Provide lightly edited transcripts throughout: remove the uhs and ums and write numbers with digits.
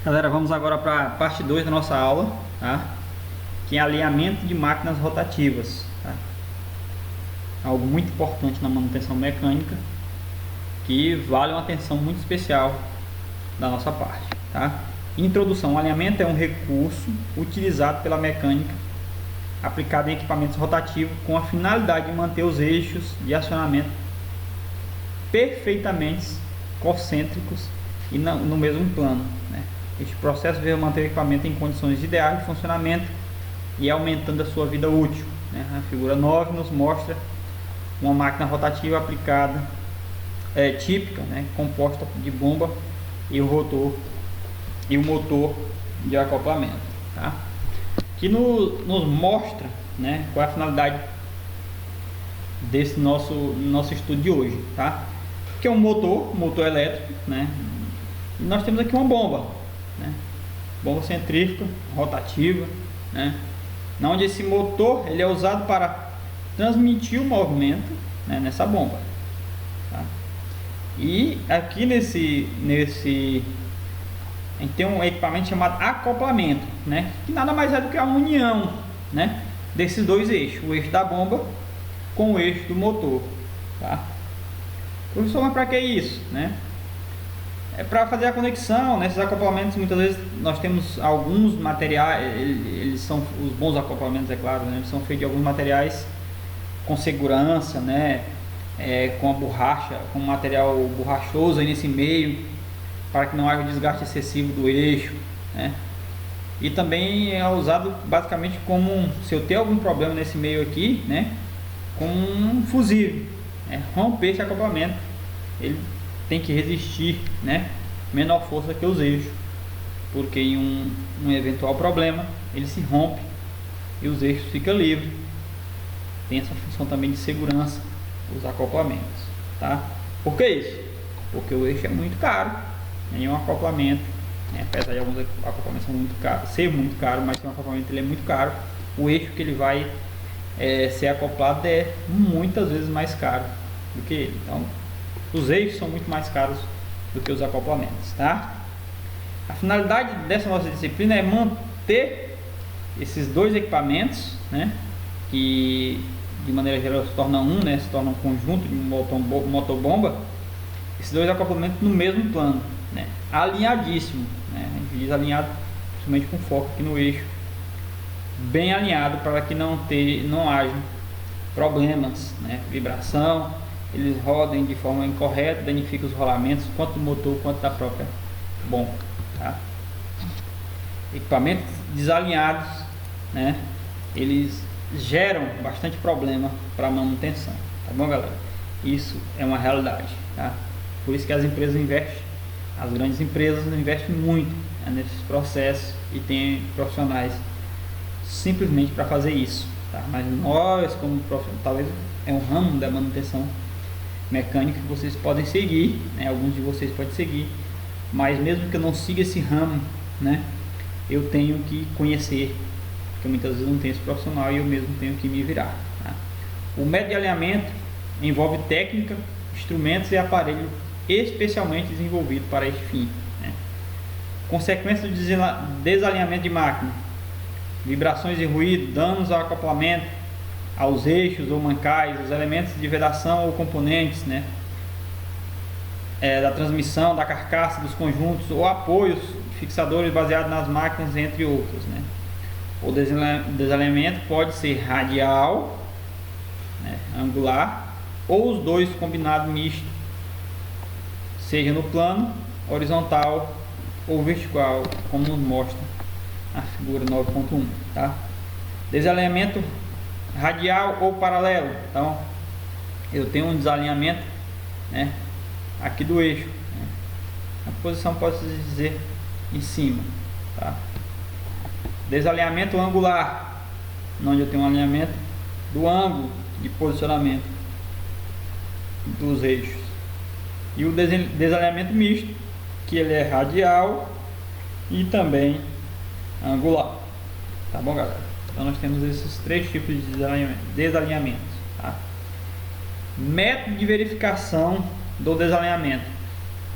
Galera, vamos agora para a parte 2 da nossa aula, tá? Que é alinhamento de máquinas rotativas, tá? Algo muito importante na manutenção mecânica, que vale uma atenção muito especial da nossa parte, tá? Introdução: o alinhamento é um recurso utilizado pela mecânica aplicado em equipamentos rotativos com a finalidade de manter os eixos de acionamento perfeitamente concêntricos e no mesmo plano, né? Este processo veio manter o equipamento em condições ideais de funcionamento e aumentando a sua vida útil, né? A figura 9 nos mostra uma máquina rotativa aplicada, típica, né? Composta de bomba e o rotor e o motor de acoplamento, tá? Que nos mostra, né, qual é a finalidade desse nosso estudo de hoje, tá? Que é um motor elétrico, né? E nós temos aqui uma bomba, né? Bomba centrífuga rotativa, né? Onde esse motor ele é usado para transmitir o movimento, né, nessa bomba, tá? E aqui nesse a gente tem um equipamento chamado acoplamento, né? Que nada mais é do que a união, né, desses dois eixos, o eixo da bomba com o eixo do motor, tá? Professor, mas para que isso, né? É para fazer a conexão. Nesses acoplamentos muitas vezes nós temos alguns materiais, eles são os bons acoplamentos, é claro, né? Eles são feitos de alguns materiais com segurança, né? Com a borracha, com material borrachoso aí nesse meio, para que não haja desgaste excessivo do eixo, né? E também é usado basicamente como, se eu tenho algum problema nesse meio aqui, né, como um fusível, né? Romper esse acoplamento, ele tem que resistir, né, menor força que os eixos, porque em um eventual problema ele se rompe e os eixos ficam livres. Tem essa função também de segurança os acoplamentos, tá? Por que isso? Porque o eixo é muito caro, nenhum acoplamento, né, apesar de alguns acoplamentos ser muito caro, mas um acoplamento ele é muito caro, o eixo que ele vai ser acoplado é muitas vezes mais caro do que ele. Então os eixos são muito mais caros do que os acoplamentos, tá? A finalidade dessa nossa disciplina é manter esses dois equipamentos, né, que de maneira geral se tornam né, se tornam um conjunto de motobomba, esses dois acoplamentos no mesmo plano, né, alinhadíssimo, né? A gente diz alinhado principalmente com foco aqui no eixo, bem alinhado, para que não haja problemas, né, vibração, eles rodem de forma incorreta, danifica os rolamentos, quanto do motor quanto da própria bomba, tá? Equipamentos desalinhados, né, eles geram bastante problema para a manutenção, tá bom, galera? Isso é uma realidade, tá? Por isso que as empresas investem, as grandes empresas investem muito, né, nesses processos e tem profissionais simplesmente para fazer isso, tá? Mas nós, como profissionais, talvez é um ramo da manutenção mecânica que vocês podem seguir, né? Alguns de vocês podem seguir, mas mesmo que eu não siga esse ramo, né, eu tenho que conhecer, porque muitas vezes não tenho esse profissional e eu mesmo tenho que me virar, tá? O método de alinhamento envolve técnica, instrumentos e aparelho especialmente desenvolvido para este fim, né? Consequências do desalinhamento de máquina: vibrações e ruído, danos ao acoplamento, aos eixos ou mancais, os elementos de vedação ou componentes, né, da transmissão, da carcaça dos conjuntos ou apoios fixadores baseados nas máquinas, entre outros, né. O desalinhamento pode ser radial, né, angular, ou os dois combinados misto, seja no plano horizontal ou vertical, como nos mostra a figura 9.1, tá? Desalinhamento radial ou paralelo. Então eu tenho um desalinhamento, né, aqui do eixo, né? A posição pode se dizer em cima, tá? Desalinhamento angular, onde eu tenho um alinhamento do ângulo de posicionamento dos eixos. E o desalinhamento misto, que ele é radial e também angular, tá bom, galera? Então nós temos esses três tipos de desalinhamentos, tá? Método de verificação do desalinhamento: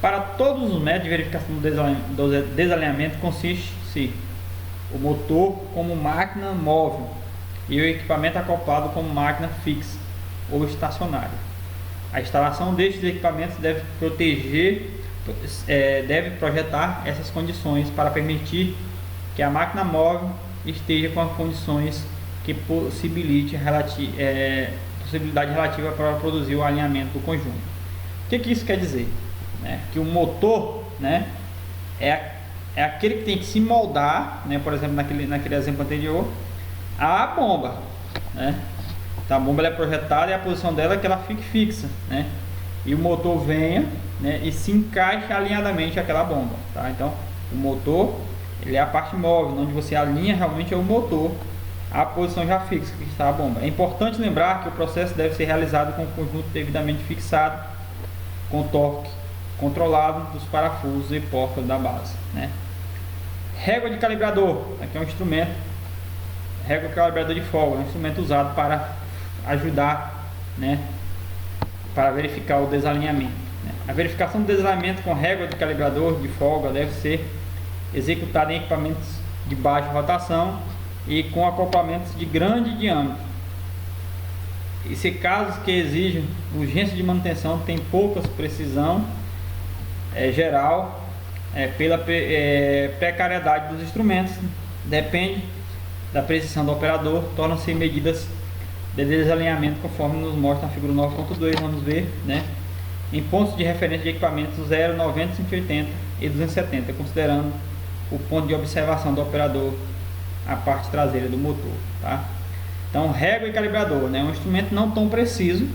Para todos os métodos de verificação do desalinhamento consiste-se o motor como máquina móvel e o equipamento acoplado como máquina fixa ou estacionária. A instalação destes equipamentos deve projetar essas condições para permitir que a máquina móvel esteja com as condições que possibilidade relativa para produzir o alinhamento do conjunto. O que isso quer dizer? Que o motor, é aquele que tem que se moldar, por exemplo, naquele exemplo anterior, a bomba, Então, a bomba é projetada e a posição dela é que ela fique fixa, e o motor venha, e se encaixe alinhadamente aquela bomba, tá? Então, o motor, ele é a parte móvel, onde você alinha realmente é o motor, a posição já fixa que está a bomba. É importante lembrar que o processo deve ser realizado com o conjunto devidamente fixado, com torque controlado dos parafusos e portas da base, Régua de calibrador, aqui é um instrumento, régua de calibrador de folga, é um instrumento usado para ajudar, para verificar o desalinhamento. A verificação do desalinhamento com régua de calibrador de folga deve ser executada em equipamentos de baixa rotação e com acoplamentos de grande diâmetro. E se casos que exigem urgência de manutenção, tem pouca precisão geral pela precariedade dos instrumentos, depende da precisão do operador, tornam-se medidas de desalinhamento conforme nos mostra na figura 9.2, vamos ver, em pontos de referência de equipamentos 0, 90, 180 e 270, considerando o ponto de observação do operador, a parte traseira do motor, tá? Então, régua e calibrador, um instrumento não tão preciso,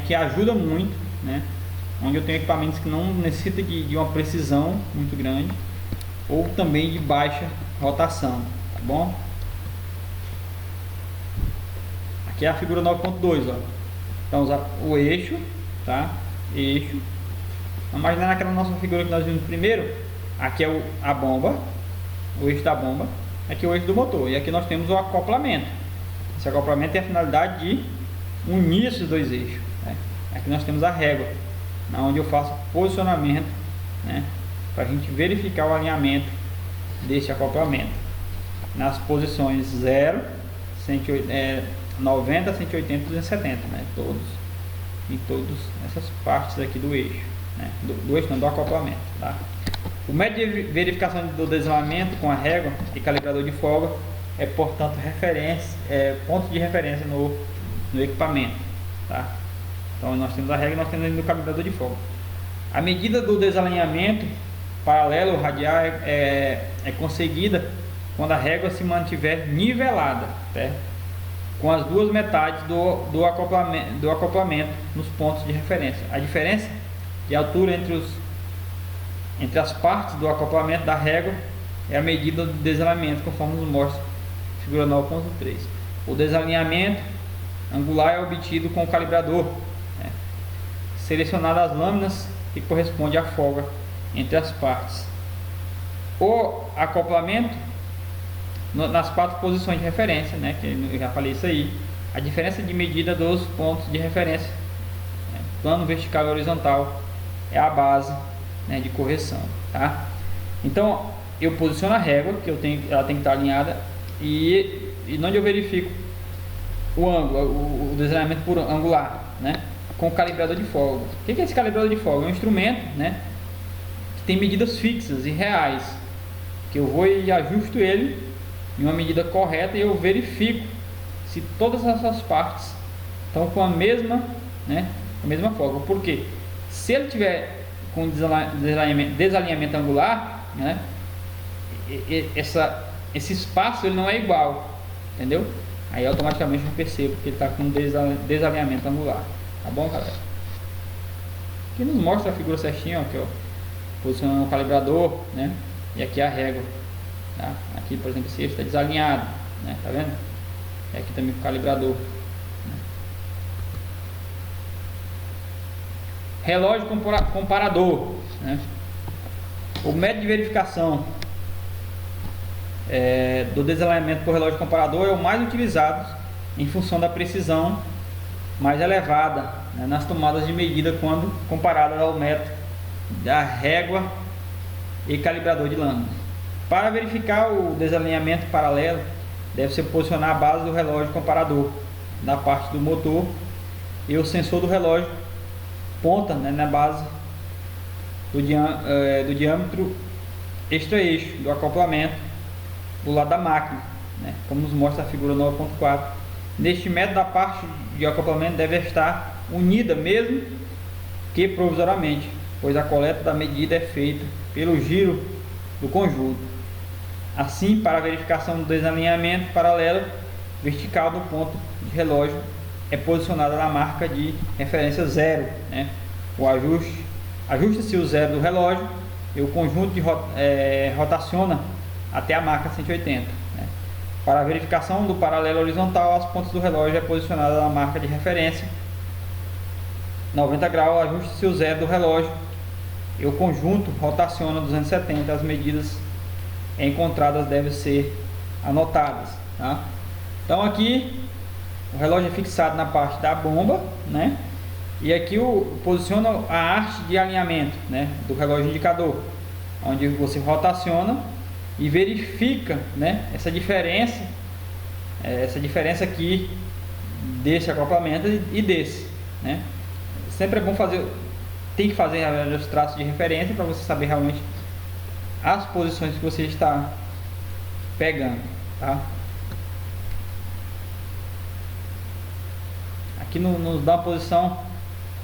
que ajuda muito, onde eu tenho equipamentos que não necessitam de uma precisão muito grande, ou também de baixa rotação, tá bom? Aqui é a figura 9.2, ó. Então, usar o eixo, tá? Eixo. Vamos imaginar naquela nossa figura que nós vimos primeiro. Aqui é a bomba, o eixo da bomba. Aqui é o eixo do motor. E aqui nós temos o acoplamento. Esse acoplamento tem a finalidade de unir esses dois eixos. Aqui nós temos a régua, onde eu faço posicionamento, para a gente verificar o alinhamento desse acoplamento nas posições 0, 90, 180 e 270, em todas essas partes aqui do eixo, do eixo não, do acoplamento, tá? O método de verificação do desalinhamento com a régua e calibrador de folga é, portanto, ponto de referência no equipamento, tá? Então nós temos a régua e nós temos o calibrador de folga. A medida do desalinhamento paralelo radial é conseguida quando a régua se mantiver nivelada, certo? Com as duas metades do acoplamento nos pontos de referência. A diferença de altura entre as partes do acoplamento da régua é a medida do desalinhamento, conforme nos mostra a figura 9.3. O desalinhamento angular é obtido com o calibrador, selecionado as lâminas que corresponde à folga entre as partes. O acoplamento nas 4 posições de referência, que eu já falei isso aí, a diferença de medida dos pontos de referência, plano vertical e horizontal, é a base, de correção, tá? Então eu posiciono a régua, ela tem que estar alinhada, e onde eu verifico o ângulo, o desalinhamento por angular, com o calibrador de folga. O que é esse calibrador de folga? É um instrumento, que tem medidas fixas e reais, que eu vou e ajusto ele em uma medida correta e eu verifico se todas essas partes estão com a mesma folga. Por quê? Se ele tiver com desalinhamento angular, esse espaço ele não é igual, entendeu? Aí automaticamente eu percebo que ele está com desalinhamento angular, tá bom, galera? Aqui nos mostra a figura certinho, aqui, ó, posicionando o calibrador, e aqui a régua. Tá? Aqui, por exemplo, esse eixo está desalinhado, tá vendo? E aqui também o calibrador. Relógio comparador, o método de verificação do desalinhamento por relógio comparador é o mais utilizado em função da precisão mais elevada, nas tomadas de medida quando comparado ao método da régua e calibrador de lâminas. Para verificar o desalinhamento paralelo, deve-se posicionar a base do relógio comparador na parte do motor e o sensor do relógio ponta, né, na base do diâmetro extra-eixo do acoplamento do lado da máquina, né, como nos mostra a figura 9.4. Neste método, a parte de acoplamento deve estar unida, mesmo que provisoriamente, pois a coleta da medida é feita pelo giro do conjunto. Assim, para a verificação do desalinhamento paralelo vertical do ponto de relógio é posicionada na marca de referência 0, né? O ajusta-se o 0 do relógio e o conjunto rotaciona até a marca 180, né? Para a verificação do paralelo horizontal, as pontas do relógio é posicionada na marca de referência 90 graus, ajusta-se o 0 do relógio e o conjunto rotaciona 270. As medidas encontradas devem ser anotadas, tá? Então aqui o relógio é fixado na parte da bomba, né? E aqui posiciona a arte de alinhamento, né, do relógio indicador, onde você rotaciona e verifica, né, essa diferença aqui desse acoplamento e desse, né? Sempre é bom tem que fazer os traços de referência para você saber realmente as posições que você está pegando, tá? Aqui nos dá uma posição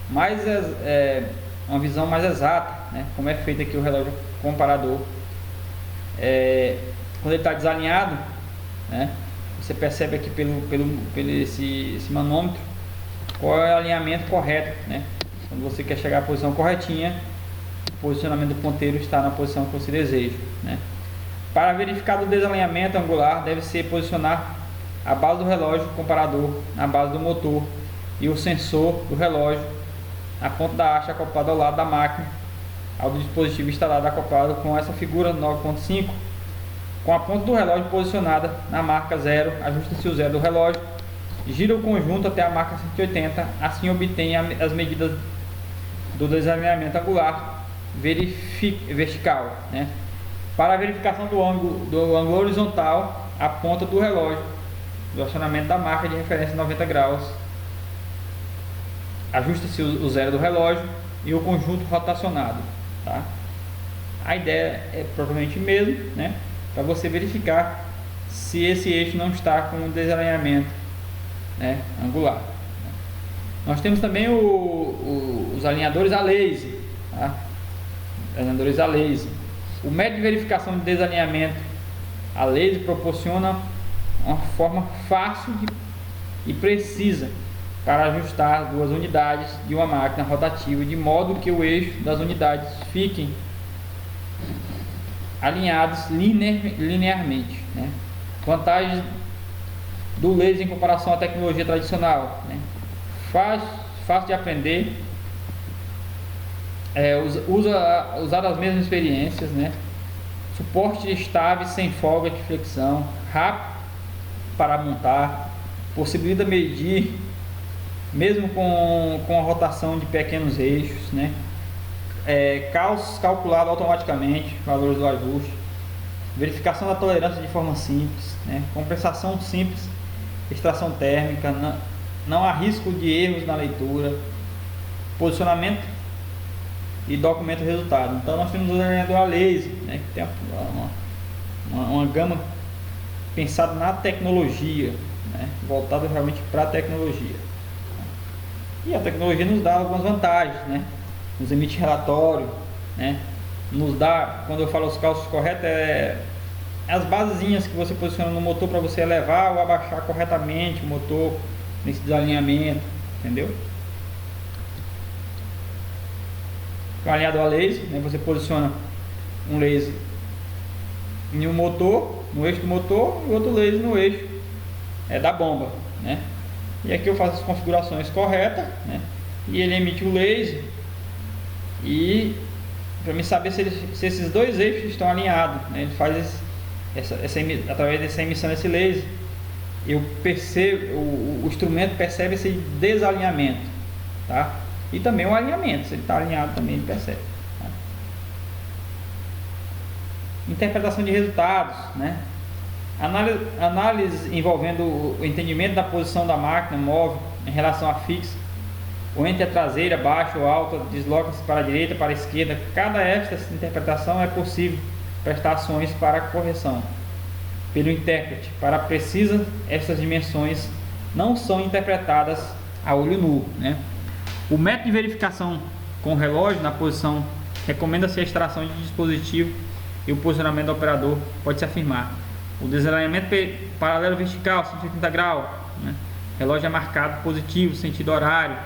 mais, uma visão mais exata, né? Como é feito aqui o relógio comparador. Quando ele está desalinhado, né, você percebe aqui pelo esse manômetro qual é o alinhamento correto, né? Quando você quer chegar à posição corretinha, o posicionamento do ponteiro está na posição que você deseja, né? Para verificar o desalinhamento angular, deve-se posicionar a base do relógio comparador na base do motor e o sensor do relógio na ponta da haste acoplada ao lado da máquina, ao dispositivo instalado acoplado com essa figura 9.5, com a ponta do relógio posicionada na marca 0, ajusta-se o 0 do relógio, gira o conjunto até a marca 180, assim obtém as medidas do desalinhamento angular vertical, né? Para a verificação do ângulo horizontal, a ponta do relógio do acionamento da marca de referência 90 graus, ajusta-se o 0 do relógio e o conjunto rotacionado, tá? A ideia é propriamente mesmo, né, para você verificar se esse eixo não está com um desalinhamento, né, angular. Nós temos também os alinhadores a laser, tá? Alinhadores a laser. O método de verificação de desalinhamento a laser proporciona uma forma fácil e precisa para ajustar duas unidades de uma máquina rotativa, de modo que o eixo das unidades fiquem alinhados linearmente, né? Vantagens do laser em comparação à tecnologia tradicional, né? Fácil de aprender, usar as mesmas experiências, né? Suporte estável sem folga de flexão, rápido para montar, possibilita medir mesmo com a rotação de pequenos eixos, né? Calculado automaticamente, valores do ajuste, verificação da tolerância de forma simples, né? Compensação simples, extração térmica, não há risco de erros na leitura, posicionamento e documento resultado. Então nós temos o alinhador a laser, né, que tem uma gama pensada na tecnologia, né, voltada realmente para a tecnologia. E a tecnologia nos dá algumas vantagens, né? Nos emite relatório, né? Nos dá, quando eu falo os cálculos corretos, as basezinhas que você posiciona no motor para você elevar ou abaixar corretamente o motor nesse desalinhamento, entendeu? Com o alinhador a laser, né? Você posiciona um laser em um motor, no eixo do motor, e outro laser no eixo da bomba, né? E aqui eu faço as configurações corretas, né? E ele emite o laser, e para me saber se esses dois eixos estão alinhados, né? Ele faz através dessa emissão desse laser, eu percebo, o instrumento percebe esse desalinhamento, tá? E também o alinhamento, se ele está alinhado também ele percebe, tá? interpretação de resultados, né? Análise envolvendo o entendimento da posição da máquina móvel em relação à fixa, ou entre a traseira, baixa ou alta, desloca-se para a direita, para a esquerda. Cada esta interpretação é possível prestar ações para correção pelo intérprete. Para precisas, essas dimensões não são interpretadas a olho nu, né? O método de verificação com o relógio na posição recomenda-se a extração de dispositivo e o posicionamento do operador pode-se afirmar. O desalinhamento paralelo vertical, 180 graus, né? Relógio é marcado positivo, sentido horário.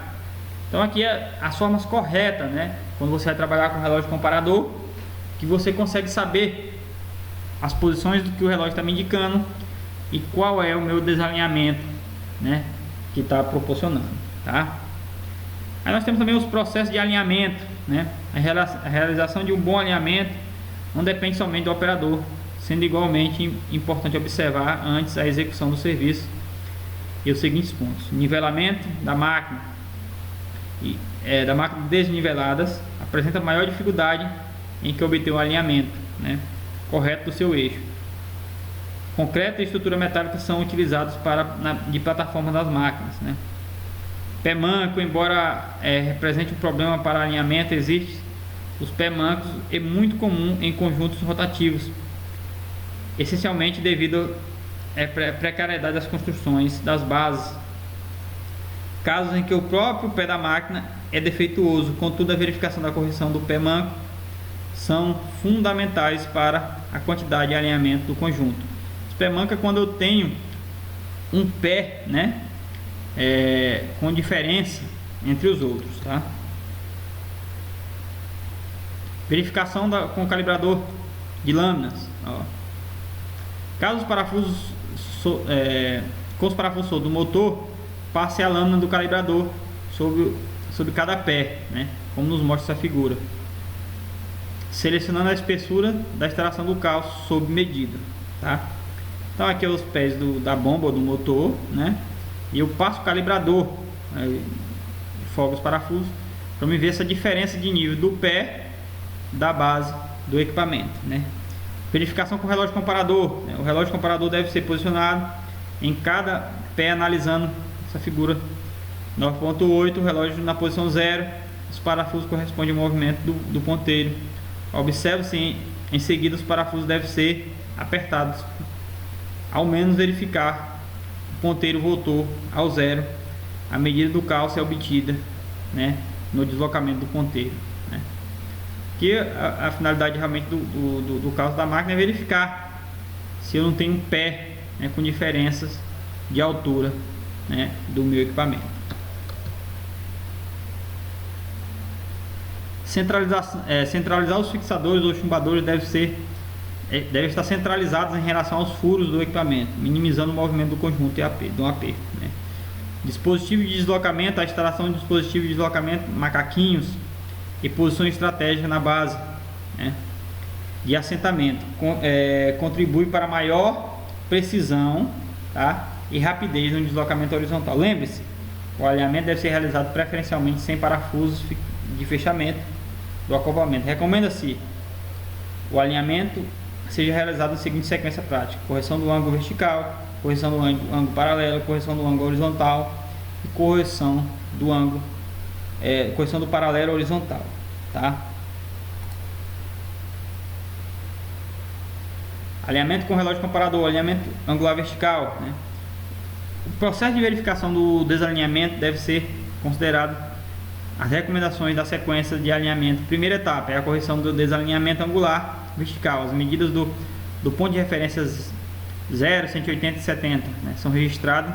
Então aqui é as formas corretas, né? Quando você vai trabalhar com o relógio comparador, que você consegue saber as posições do que o relógio está me indicando e qual é o meu desalinhamento, né, que está proporcionando, tá? Aí nós temos também os processos de alinhamento, né? A realização de um bom alinhamento não depende somente do operador, sendo igualmente importante observar antes a execução do serviço e os seguintes pontos: nivelamento da máquina da máquina desniveladas apresenta maior dificuldade em que obter o alinhamento, né, correto do seu eixo. Concreto e estrutura metálica são utilizados de plataforma das máquinas, né? Pé manco, embora represente um problema para alinhamento, existe os pé mancos, é muito comum em conjuntos rotativos, essencialmente devido à precariedade das construções das bases. Casos em que o próprio pé da máquina é defeituoso, contudo a verificação da correção do pé manco são fundamentais para a quantidade de alinhamento do conjunto. Os pé manco é quando eu tenho um pé, né, com diferença entre os outros, tá? Verificação com o calibrador de lâminas, ó. Caso os parafusos com os parafusos do motor, passe a lâmina do calibrador sobre cada pé, né, como nos mostra essa figura, selecionando a espessura da extração do calço sob medida, tá? Então aqui é os pés da bomba ou do motor, né, e eu passo o calibrador, folgo os parafusos para me ver essa diferença de nível do pé da base do equipamento, né? Verificação com o relógio comparador, né? O relógio comparador deve ser posicionado em cada pé, analisando essa figura 9.8, o relógio na posição 0, os parafusos correspondem ao movimento do ponteiro. Observe-se em seguida os parafusos devem ser apertados, ao menos verificar o ponteiro voltou ao 0, a medida do calço é obtida, né, no deslocamento do ponteiro, né? Que a finalidade realmente do calço da máquina é verificar se eu não tenho um pé, né, com diferenças de altura, né, do meu equipamento. Centralizar os fixadores ou chumbadores devem estar centralizados em relação aos furos do equipamento, minimizando o movimento do conjunto do aperto, né? Dispositivo de deslocamento, a instalação de dispositivo de deslocamento, macaquinhos e posição estratégica na base, né, de assentamento, contribui para maior precisão, tá, e rapidez no deslocamento horizontal. Lembre-se, o alinhamento deve ser realizado preferencialmente sem parafusos de fechamento do acoplamento. Recomenda-se o alinhamento seja realizado na seguinte sequência prática: correção do ângulo vertical, correção do ângulo paralelo, correção do ângulo horizontal e correção do paralelo horizontal, tá? Alinhamento com relógio comparador, alinhamento angular vertical, né? O processo de verificação do desalinhamento deve ser considerado as recomendações da sequência de alinhamento. Primeira etapa é a correção do desalinhamento angular vertical. As medidas do ponto de referência 0, 180 e 70, né, são registradas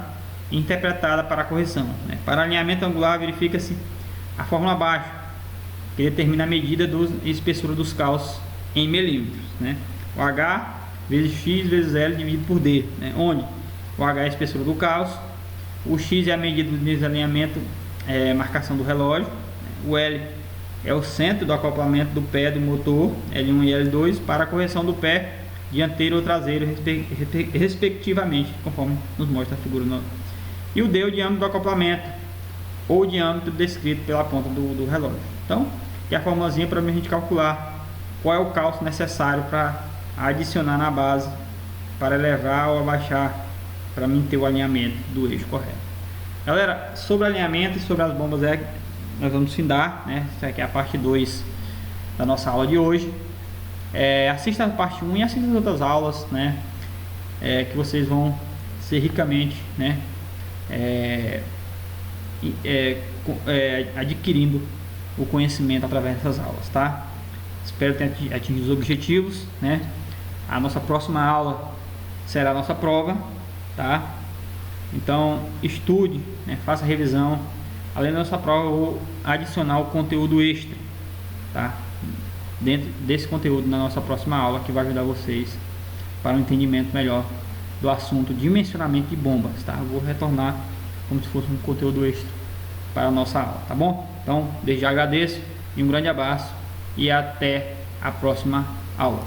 e interpretadas para a correção, né? Para alinhamento angular, verifica-se a fórmula abaixo, que determina a medida e espessura dos calços em milímetros, né? O H vezes X vezes L dividido por D, né? Onde o H é a espessura do calço, o X é a medida do desalinhamento, marcação do relógio, o L é o centro do acoplamento do pé do motor, L1 e L2, para a correção do pé dianteiro ou traseiro, respectivamente, conforme nos mostra a figura 9. E o D é o diâmetro do acoplamento, ou o diâmetro descrito pela ponta do relógio. Então, é a formulazinha para a gente calcular qual é o calço necessário para a adicionar na base para elevar ou abaixar, para manter o alinhamento do eixo correto. Galera, sobre alinhamento e sobre as bombas nós vamos findar, né? Essa aqui é a parte 2 da nossa aula de hoje. Assista a parte 1 e assista as outras aulas, né? Que vocês vão ser ricamente, né? Adquirindo o conhecimento através dessas aulas, tá? Espero ter atingido os objetivos, né? A nossa próxima aula será a nossa prova, tá? Então estude, né? Faça a revisão. Além da nossa prova, eu vou adicionar o conteúdo extra, tá? Dentro desse conteúdo na nossa próxima aula, que vai ajudar vocês para um entendimento melhor do assunto dimensionamento de bombas, tá? Eu vou retornar como se fosse um conteúdo extra para a nossa aula, tá bom? Então, desde já agradeço e um grande abraço e até a próxima aula.